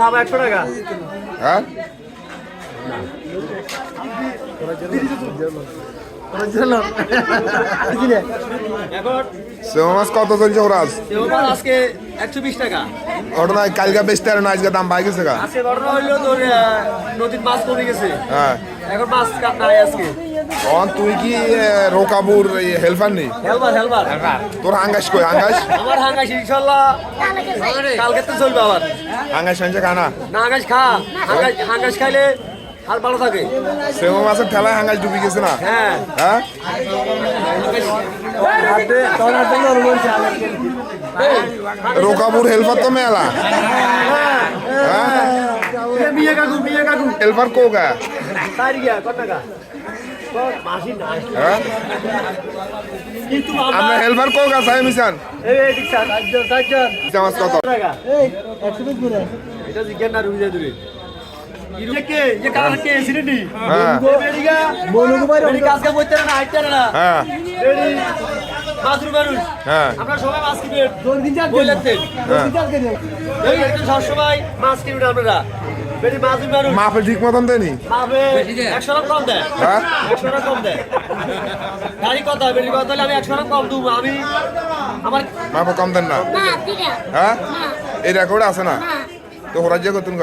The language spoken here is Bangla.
ধাবা 100 টাকা। হ্যাঁ সেও মাছ কত চলছে ওরাজ? আজকে 120 টাকা। ঘটনা কালকে বেচতে আর না আজকে দাম পাই গেছে গা। আজকে ঘটনা হইলো তোর নদীর মাছ কমে গেছে, হ্যাঁ এখন মাছ নাই আজকে। তুই কি রোকাবুর হেল্পার নি? হেলবার তোর হাঙ্গাস কই? হাঙ্গাস আমার হাঙ্গাস ইনশাল্লাহ কালকে তো চলবে আবার। হাঙ্গাস আনছে খানা না হাঙ্গাস খা, হাঙ্গাস খাইলে হাল ভালো থাকে। সেও মাছের ঠেলায় হাঙ্গাস ডুবি গেছে না? হ্যাঁ হ্যাঁ রোকাবুর হেল্পার তো মেলা। বিয়ে কাকু হেল্পার কোগা? কত টাকা? হ্যাঁ কিন্তু আমরা হেল্পার কোগা চাই মিশান মাছ কত? এটা জিজ্ঞাসা না রুই দূরে হ্যাঁ হ্যাঁ হ্যাঁ আমরা সবাই মাছ কিনবেন, সবসময় মাছ কিনবেন আপনারা। মাপে ঠিক মতন দেনি? 100 টাকা কম দেয়, হ্যাঁ 100 টাকা কম দেয়। গাড়ি কথা বেশি কথা হলে আমি 100 টাকা কম দেবো। আমি আমার মাপে কম দেন না? হ্যাঁ এই রেকর্ড আছে না তো ওরা যে করতুন